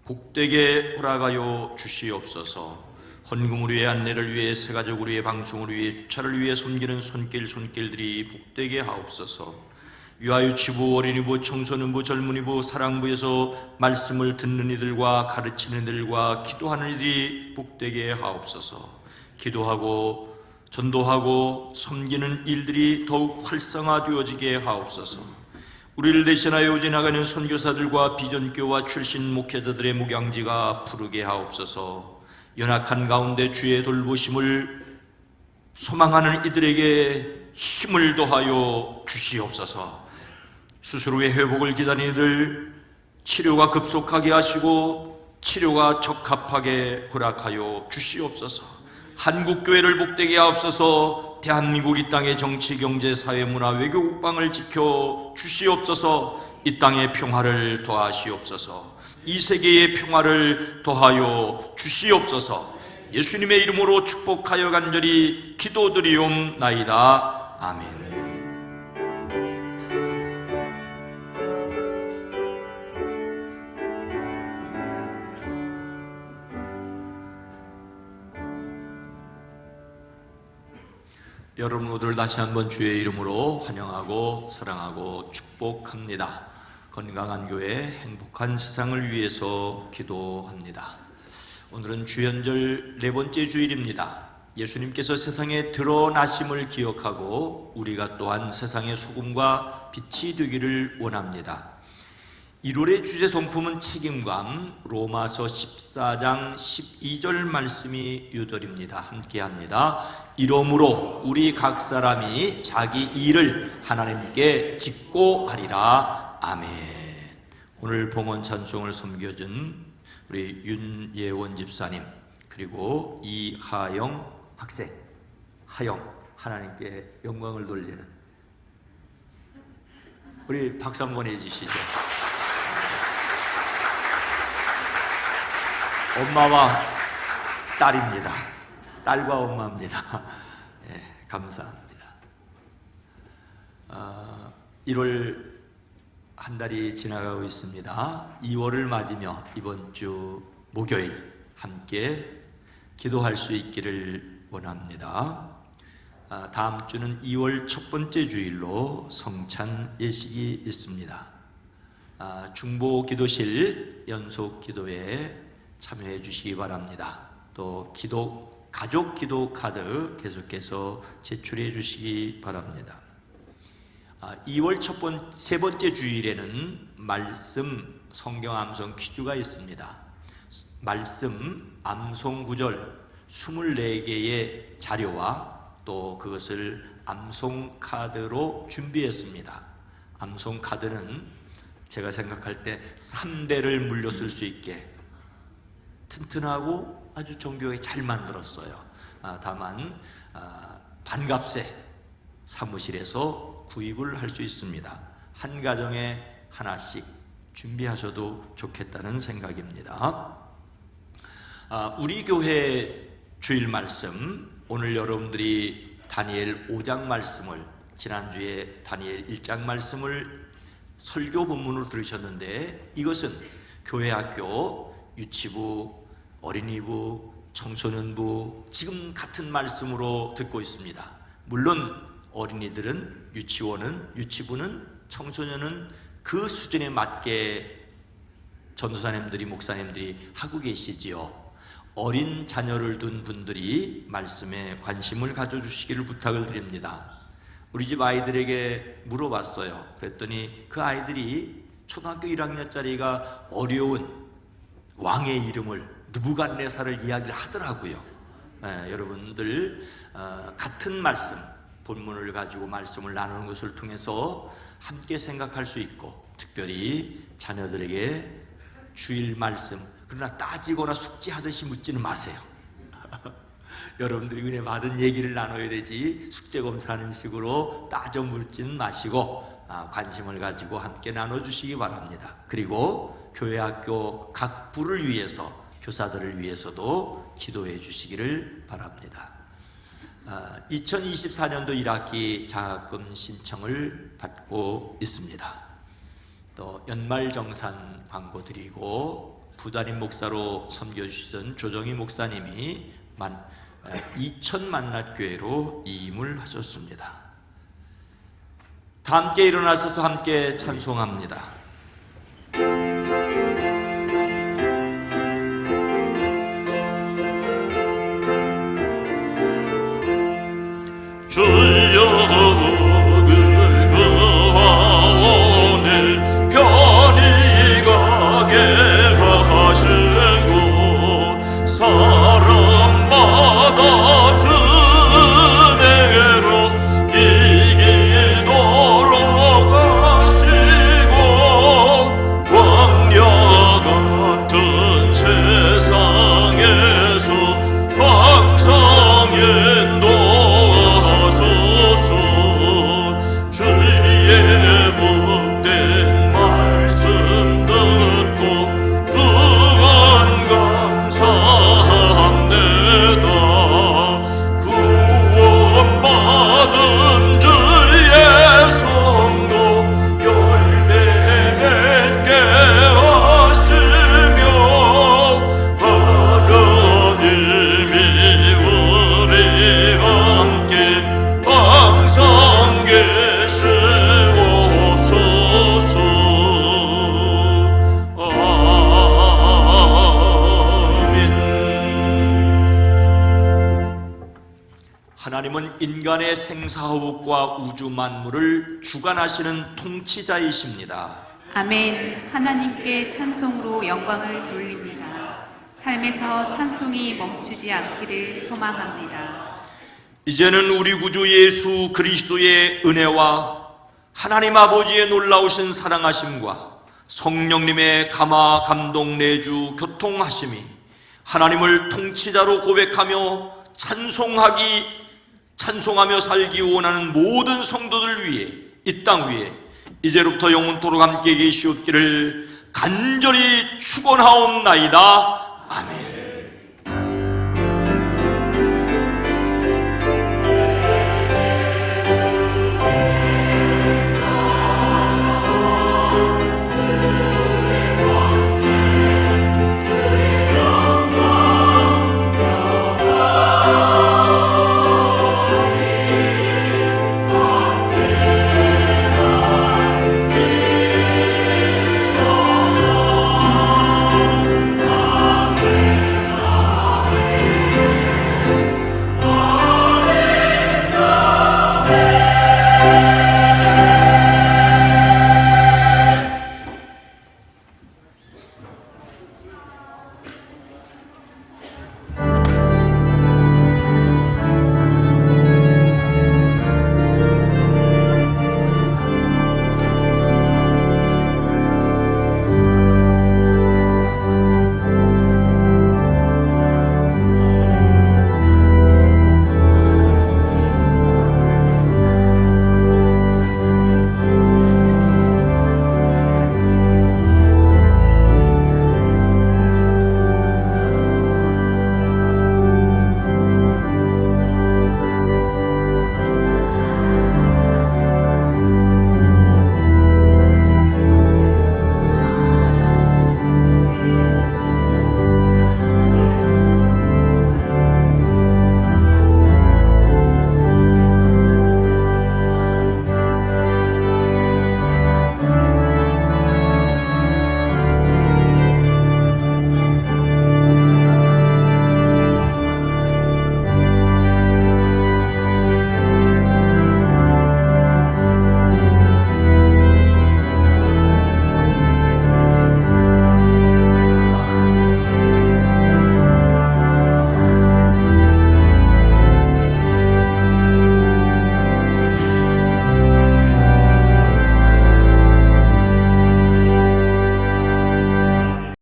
D: 복되게 허락하여 주시옵소서. 헌금을 위해, 안내를 위해, 새가족을 위해, 방송을 위해, 주차를 위해 섬기는 손길들이 복되게 하옵소서. 유아유치부, 어린이부, 청소년부, 젊은이부, 사랑부에서 말씀을 듣는 이들과 가르치는 이들과 기도하는 이들이 복되게 하옵소서. 기도하고 전도하고 섬기는 일들이 더욱 활성화되어지게 하옵소서. 우리를 대신하여 지나가는 선교사들과 비전교와 출신 목회자들의 목양지가 푸르게 하옵소서. 연약한 가운데 주의 돌보심을 소망하는 이들에게 힘을 더하여 주시옵소서. 수술 후에 회복을 기다리는 이들 치료가 급속하게 하시고 치료가 적합하게 허락하여 주시옵소서. 한국교회를 복되게 하옵소서. 대한민국 이 땅의 정치, 경제, 사회, 문화, 외교, 국방을 지켜 주시옵소서. 이 땅의 평화를 더하시옵소서. 이 세계의 평화를 더하여 주시옵소서. 예수님의 이름으로 축복하여 간절히 기도드리옵나이다. 아멘. 여러분 모두를 다시 한번 주의 이름으로 환영하고 사랑하고 축복합니다. 건강한 교회, 행복한 세상을 위해서 기도합니다. 오늘은 주연절 4번째 주일입니다. 예수님께서 세상에 드러나심을 기억하고 우리가 또한 세상의 소금과 빛이 되기를 원합니다. 1월의 주제 성품은 책임감, 로마서 14장 12절 말씀이 유돌입니다. 함께합니다. 이러므로 우리 각 사람이 자기 일을 하나님께 짓고 하리라. 아멘. 오늘 봉헌 찬송을 섬겨준 우리 윤예원 집사님, 그리고 이하영 학생, 하영, 하나님께 영광을 돌리는 우리 박수 한번 해주시죠. 엄마와 딸입니다. 딸과 엄마입니다. 네, 감사합니다. 1월 한 달이 지나가고 있습니다. 2월을 맞으며 이번 주 목요일 함께 기도할 수 있기를 원합니다. 다음 주는 2월 첫 번째 주일로 성찬 예식이 있습니다. 중보 기도실 연속 기도에 참여해 주시기 바랍니다. 또 가족 기도 카드 계속해서 제출해 주시기 바랍니다. 2월 세 번째 주일에는 말씀 성경 암송 퀴즈가 있습니다. 말씀 암송 구절 24개의 자료와 또 그것을 암송 카드로 준비했습니다. 암송 카드는 제가 생각할 때 3대를 물렸을 수 있게 튼튼하고 아주 정교하게 잘 만들었어요. 다만 반값에 사무실에서 구입을 할 수 있습니다. 한 가정에 하나씩 준비하셔도 좋겠다는 생각입니다. 우리 교회 주일 말씀, 오늘 여러분들이 다니엘 5장 말씀을, 지난주에 다니엘 1장 말씀을 설교 본문으로 들으셨는데, 이것은 교회 학교, 유치부, 어린이부, 청소년부 지금 같은 말씀으로 듣고 있습니다. 물론 어린이들은, 유치부는, 청소년은 그 수준에 맞게 전도사님들이, 목사님들이 하고 계시지요. 어린 자녀를 둔 분들이 말씀에 관심을 가져주시기를 부탁을 드립니다. 우리 집 아이들에게 물어봤어요. 그랬더니 그 아이들이 초등학교 1학년짜리가 어려운 왕의 이름을, 느부갓네살을 이야기를 하더라고요. 여러분들 같은 말씀, 본문을 가지고 말씀을 나누는 것을 통해서 함께 생각할 수 있고, 특별히 자녀들에게 주일 말씀, 그러나 따지거나 숙제하듯이 묻지는 마세요. 여러분들이 은혜 받은 얘기를 나눠야 되지, 숙제 검사하는 식으로 따져 묻지는 마시고 관심을 가지고 함께 나눠주시기 바랍니다. 그리고 교회 학교 각 부를 위해서, 교사들을 위해서도 기도해 주시기를 바랍니다. 2024년도 1학기 장학금 신청을 받고 있습니다. 또 연말정산 광고 드리고 부단임 목사로 섬겨주시던 조정희 목사님이 2000만낫교회로 이임을 하셨습니다. 다 함께 일어나셔서 함께 찬송합니다.
E: 주여 그 가운데
D: 하나님은 인간의 생사호흡과 우주 만물을 주관하시는 통치자이십니다.
B: 아멘. 하나님께 찬송으로 영광을 돌립니다. 삶에서 찬송이 멈추지 않기를 소망합니다.
D: 이제는 우리 구주 예수 그리스도의 은혜와 하나님 아버지의 놀라우신 사랑하심과 성령님의 감화 감동 내주 교통하심이 하나님을 통치자로 고백하며 찬송하며 살기 원하는 모든 성도들 위해 이 땅 위에 이제로부터 영원토록 함께 계시옵기를 간절히 축원하옵나이다. 아멘.